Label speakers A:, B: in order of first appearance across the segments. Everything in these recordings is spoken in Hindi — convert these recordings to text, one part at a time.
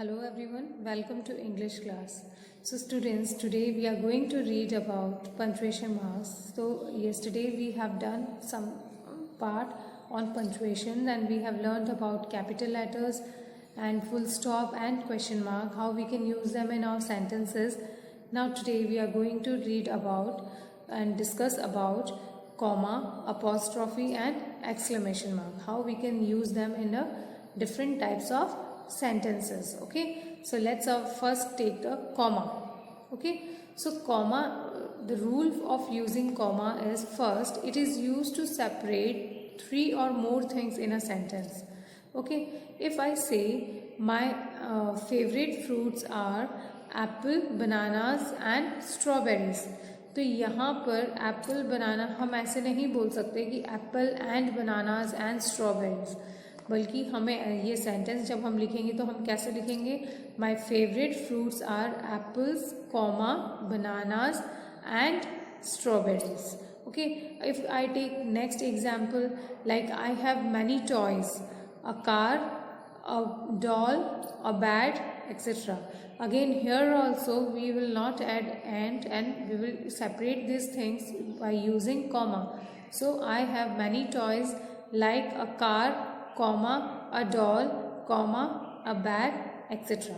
A: Hello everyone, welcome to English class. So students, today we are going to read about punctuation marks. So yesterday we have done some part on punctuation and we have learned about capital letters and full stop and question mark, how we can use them in our sentences. Now today we are going to read about and discuss about comma, apostrophe and exclamation mark, how we can use them in a different types of sentences. Okay, so let's first take the comma. Okay, so comma, the rule of using comma is, first it is used to separate three or more things in a sentence. Okay, if I say my favorite fruits are apple, bananas and strawberries, तो यहाँ पर एप्पल बनाना हम ऐसे नहीं बोल सकते कि Apple and bananas and strawberries, बल्कि हमें ये सेंटेंस जब हम लिखेंगे तो हम कैसे लिखेंगे, my favourite fruits are apples comma bananas and strawberries. Okay, if I take next example, like I have many toys, a car, a doll, a bat, etc. Again here also we will not add and we will separate these things by using comma. So I have many toys like a car, comma, a doll, comma, a bag, etc.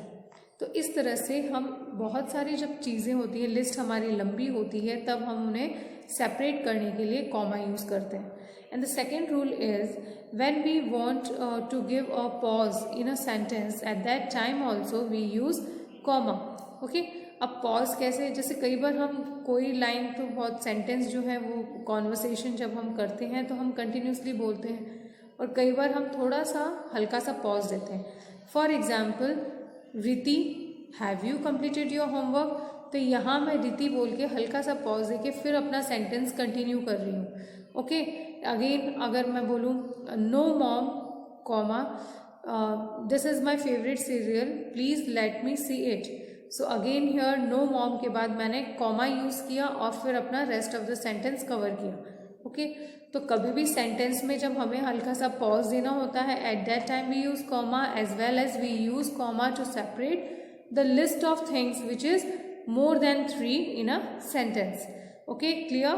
A: तो इस तरह से हम बहुत सारी जब चीज़ें होती है, लिस्ट हमारी लंबी होती है, तब हम उन्हें सेपरेट करने के लिए कॉमा यूज़ करते हैं. And the second rule is, when we want to give a pause in a sentence, at that time also we use comma. Okay, अब पॉज कैसे, जैसे कई बार हम कोई लाइन तो बहुत सेंटेंस जो है वो कॉन्वर्सेशन जब हम करते हैं तो हम कंटिन्यूसली बोलते हैं, और कई बार हम थोड़ा सा हल्का सा पॉज देते हैं. फॉर एग्जाम्पल, रिति have you completed your homework, तो यहाँ मैं रिति बोल के हल्का सा पॉज दे के फिर अपना सेंटेंस कंटिन्यू कर रही हूँ. ओके, अगेन अगर मैं बोलूँ no mom comma this is my favourite serial please let me see it, so again here no mom के बाद मैंने कॉमा यूज़ किया और फिर अपना rest of the sentence cover किया. ओके, तो कभी भी सेंटेंस में जब हमें हल्का सा पॉज देना होता है, at that time we use comma, as well as we use comma to separate the list of things which is more than 3 in a sentence. Okay, clear?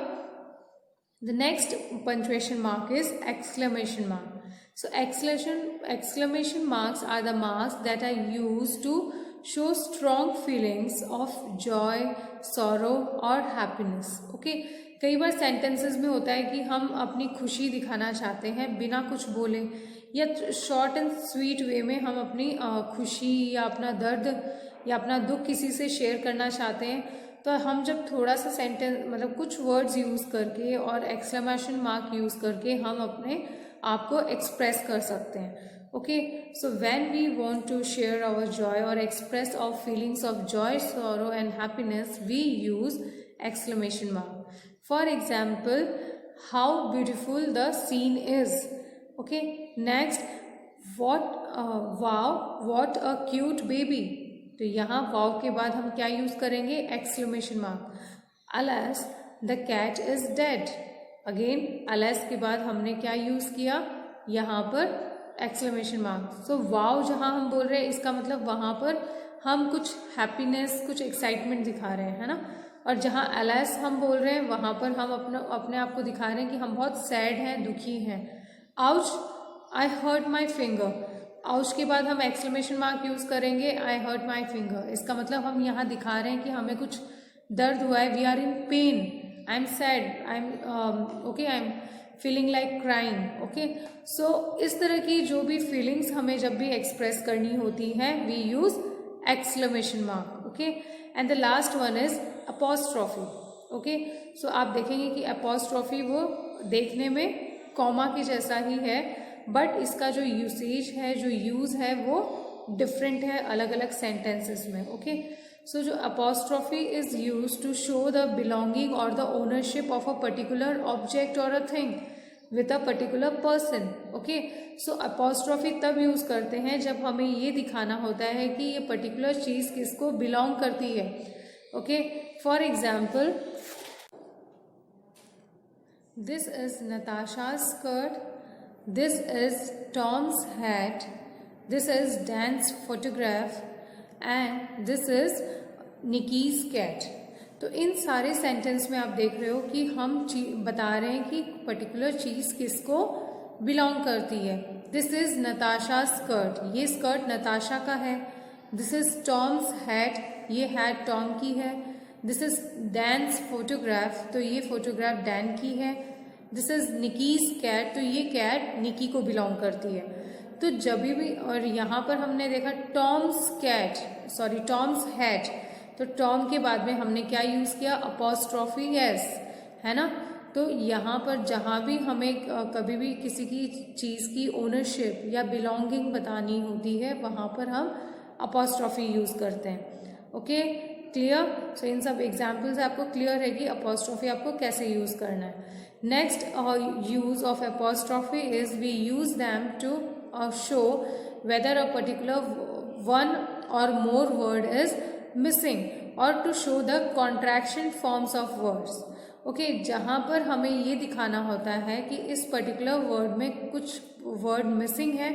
A: The next punctuation mark is exclamation mark. So exclamation marks are the marks that are used to show strong feelings of joy, sorrow or happiness. Okay, कई बार सेंटेंसेस में होता है कि हम अपनी खुशी दिखाना चाहते हैं बिना कुछ बोले, या शॉर्ट एंड स्वीट वे में हम अपनी खुशी या अपना दर्द या अपना दुख किसी से शेयर करना चाहते हैं, तो हम जब थोड़ा सा सेंटेंस मतलब कुछ वर्ड्स यूज़ करके और एक्सक्लेमेशन मार्क यूज़ करके हम अपने आप को एक्सप्रेस कर सकते हैं. Okay, so when we want to share our joy और express our feelings of joy, sorrow and happiness, we use exclamation mark. For example, how beautiful the scene is. Okay, next, wow what a cute baby, तो यहाँ वाव के बाद हम क्या यूज करेंगे, exclamation mark. Alas the cat is dead, again alas के बाद हमने क्या यूज किया, यहाँ पर एक्सक्लेमेशन मार्क. सो वाव जहाँ हम बोल रहे हैं इसका मतलब वहाँ पर हम कुछ हैप्पीनेस, कुछ एक्साइटमेंट दिखा रहे हैं, है ना. और जहाँ अलेस हम बोल रहे हैं वहाँ पर हम अपने आप को दिखा रहे हैं कि हम बहुत सैड हैं, दुखी हैं. Ouch I hurt my finger, ouch के बाद हम एक्सक्लेमेशन मार्क यूज़ करेंगे, आई हर्ट माई फिंगर. इसका मतलब हम यहाँ दिखा रहे हैं कि हमें कुछ दर्द हुआ है, we are in pain, I am sad, I am feeling like crying. Okay, so इस तरह की जो भी फीलिंग्स हमें जब भी एक्सप्रेस करनी होती हैं, we use exclamation mark. Okay, and the last one is apostrophe. Okay, so आप देखेंगे कि अपॉस्ट्रॉफी वो देखने में कॉमा के जैसा ही है, बट इसका जो यूसेज है, जो यूज़ है वो डिफरेंट है अलग अलग सेंटेंसेस में. ओके, सो जो apostrophe is use to show the belonging और the ownership of a particular object और a thing with a particular person. Okay, so apostrophe तब यूज करते हैं जब हमें ये दिखाना होता है कि ये पर्टिकुलर चीज़ किसको बिलोंग करती है. Okay, for example, this is Natasha's skirt, this is Tom's hat, this is Dan's photograph, and this is Nicky's cat. तो इन सारे सेंटेंस में आप देख रहे हो कि हम बता रहे हैं कि पर्टिकुलर चीज किसको बिलोंग करती है। दिस इज नताशा स्कर्ट, ये स्कर्ट नताशा का है। दिस इज टॉम्स हैट, ये हैट टॉम की है। दिस इज डैन्स फोटोग्राफ, तो ये फोटोग्राफ डैन की है। दिस इज निकीज कैट, तो ये कैट निकी को बिलोंग करती है। तो जब भी, और यहाँ पर हमने देखा Tom's cat, sorry Tom's hat, तो टॉम के बाद में हमने क्या यूज किया, अपॉस्ट्रॉफी एस, है ना। तो यहाँ पर जहाँ भी हमें कभी भी किसी की चीज की ओनरशिप या बिलोंगिंग बतानी होती है वहां पर हम अपॉस्ट्रॉफी यूज करते हैं। Okay, clear. सो इन सब एग्जाम्पल से आपको क्लियर है कि अपॉस्ट्रॉफी आपको कैसे यूज करना है। Next use of apostrophe is we use them to show whether a particular one और मोर वर्ड इज मिसिंग और to show the contraction forms of words. Okay, जहां पर हमें ये दिखाना होता है कि इस पर्टिकुलर वर्ड में कुछ वर्ड मिसिंग है,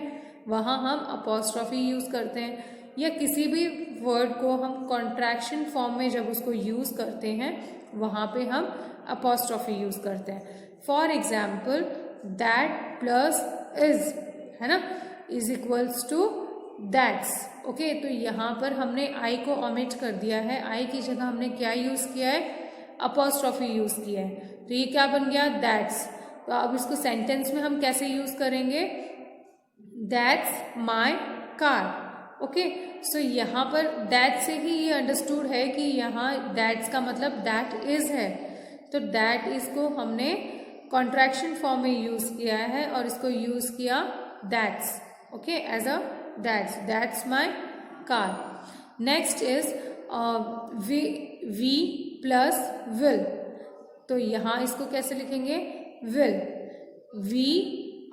A: वहां हम अपॉस्ट्रॉफी यूज करते हैं। या किसी भी वर्ड को हम कॉन्ट्रैक्शन फॉर्म में जब उसको यूज करते हैं वहां पे हम अपॉस्ट्रॉफी यूज करते हैं। For example that plus is, है ना, is equals to that's. Okay, तो यहाँ पर हमने आई को ओमिट कर दिया है, आई की जगह हमने क्या यूज किया है, अपॉस्ट्रॉफी यूज किया है। तो ये क्या बन गया, दैट्स। तो अब इसको सेंटेंस में हम कैसे यूज करेंगे, that's my car. Okay, so यहाँ पर दैट से ही ये अंडरस्टूड है कि यहाँ दैट्स का मतलब दैट इज है। तो दैट इज को हमने कॉन्ट्रैक्शन फॉर्म में यूज किया है और इसको यूज किया that's, okay, as a that's my car. Next is we plus will. तो यहां इसको कैसे लिखेंगे, will, we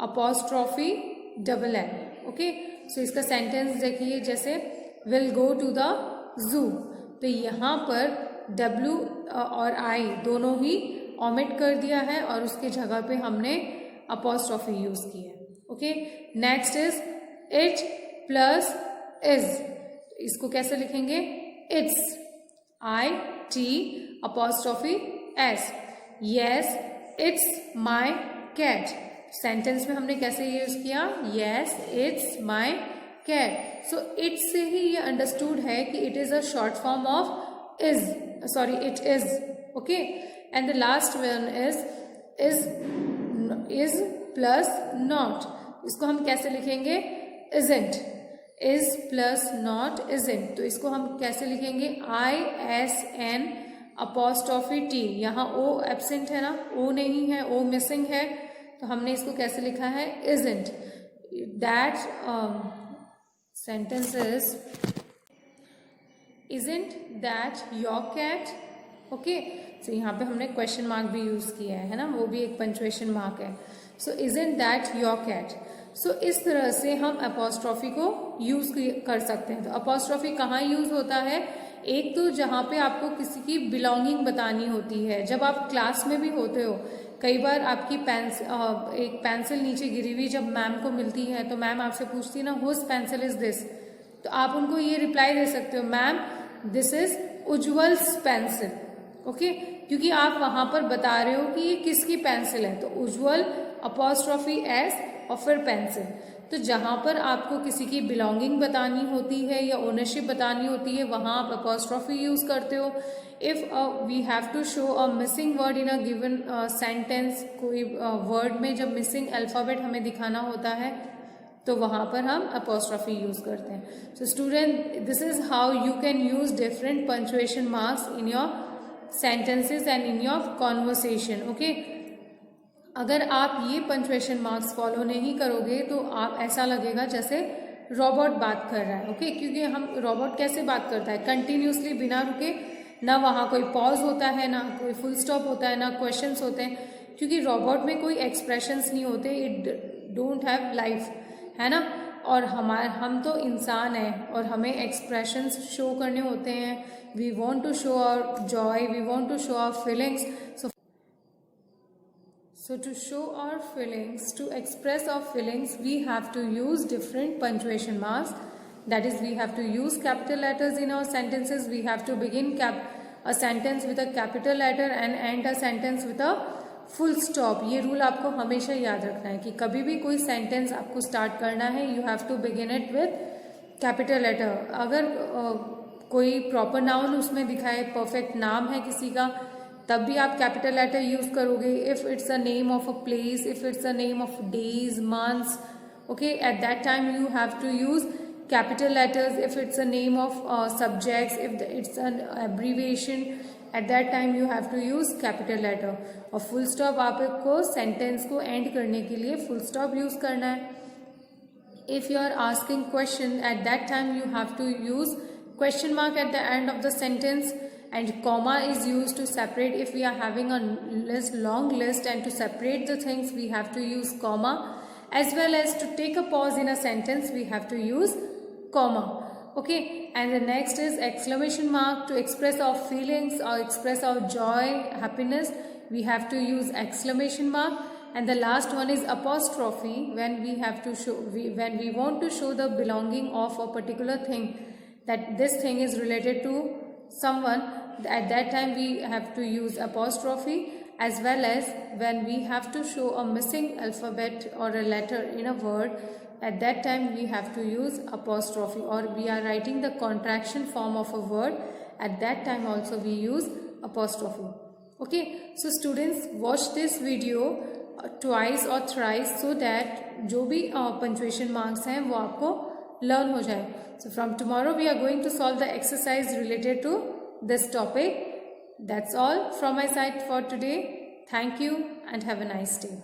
A: apostrophe double N. Okay, so इसका सेंटेंस देखिए, जैसे will go to the zoo. तो यहां पर डब्ल्यू और आई दोनों ही ओमिट कर दिया है और उसके जगह पे हमने अपॉस्ट्रॉफी यूज की है। Okay, next is it plus is. इसको कैसे लिखेंगे, it's, I T apostrophe S. Yes it's my cat. Sentence में हमने कैसे यूज किया, yes it's my cat. So it से ही ये अंडरस्टूड है कि it is a short form of is, sorry it is. Okay, and the last one is plus not. इसको हम कैसे लिखेंगे, isn't, is plus not isn't. तो इसको हम कैसे लिखेंगे, I S N apostrophe T. यहाँ ओ एब्सेंट है ना, ओ नहीं है, ओ मिसिंग है, तो हमने इसको कैसे लिखा है, isn't. That sentence isn't that your cat. Okay, so यहाँ पे हमने क्वेश्चन मार्क भी यूज किया है ना, वो भी एक पंचुएशन मार्क है। So isn't that your cat. So इस तरह से हम अपॉस्ट्रॉफी को यूज कर सकते हैं। तो अपॉस्ट्रॉफी कहाँ यूज होता है, एक तो जहाँ पे आपको किसी की बिलोंगिंग बतानी होती है, जब आप क्लास में भी होते हो, कई बार आपकी एक पेंसिल नीचे गिरी हुई जब मैम को मिलती है तो मैम आपसे पूछती है ना, हुज पेंसिल इज दिस। तो आप उनको ये रिप्लाई दे सकते हो, ma'am this is Ujjwal's pencil. Okay, क्योंकि आप वहां पर बता रहे हो कि ये किसकी पेंसिल है। तो उज्जवल अपॉस्ट्रॉफी एस और फिर पेंसिल। तो जहां पर आपको किसी की बिलोंगिंग बतानी होती है या ओनरशिप बतानी होती है वहां आप अपॉस्ट्रॉफी यूज करते हो। If we have to show a missing word in a given sentence, कोई वर्ड में जब मिसिंग अल्फाबेट हमें दिखाना होता है तो वहां पर हम अपॉस्ट्रॉफी यूज करते हैं। So student, this is how you can use different punctuation marks in your sentences and in your conversation. Okay, अगर आप ये पंचुएशन मार्क्स फॉलो नहीं करोगे तो आप ऐसा लगेगा जैसे रोबोट बात कर रहा है। ओके, क्योंकि हम रोबोट कैसे बात करता है, कंटिन्यूसली बिना रुके, ना वहाँ कोई पॉज होता है, ना कोई फुल स्टॉप होता है, ना क्वेश्चंस होते हैं, क्योंकि रोबोट में कोई एक्सप्रेशंस नहीं होते, इट डोंट हैव लाइफ, है ना। और हम तो इंसान हैं और हमें एक्सप्रेशंस शो करने होते हैं। We want to show our joy, we want to show our feelings. So to show our feelings, to express our feelings, we have to use different punctuation marks. that is we have to use capital letters in our sentences. We have to begin a sentence with a capital letter and end a sentence with a full stop. ये रूल आपको हमेशा याद रखना है कि कभी भी कोई सेंटेंस आपको स्टार्ट करना है, you have to begin it with capital letter. अगर कोई प्रॉपर नाउन उसमें दिखाए, परफेक्ट नाम है किसी का, तब भी आप कैपिटल लेटर यूज करोगे. If it's a name of a place, if it's a name of days, months, okay, at that time you have to use capital letters. If it's a name of subjects, if it's an abbreviation, at that time you have to use capital letter. और full stop आपको sentence को end करने के लिए full stop use करना है. If you are asking question, at that time you have to use question mark at the end of the sentence, and comma is used to separate. If we are having a long list and to separate the things, we have to use comma. As well as to take a pause in a sentence, we have to use comma. Okay, and the next is exclamation mark. To express our feelings or express our joy, happiness, we have to use exclamation mark. And the last one is apostrophe, when we have to show, when we want to show the belonging of a particular thing, that this thing is related to someone, at that time we have to use apostrophe. As well as when we have to show a missing alphabet or a letter in a word, at that time we have to use apostrophe. Or we are writing the contraction form of a word, at that time also we use apostrophe. Okay, so students, watch this video twice or thrice so that जो भी punctuation marks हैं वो आपको learn हो जाए. So from tomorrow we are going to solve the exercise related to this topic. That's all from my side for today. Thank you and have a nice day.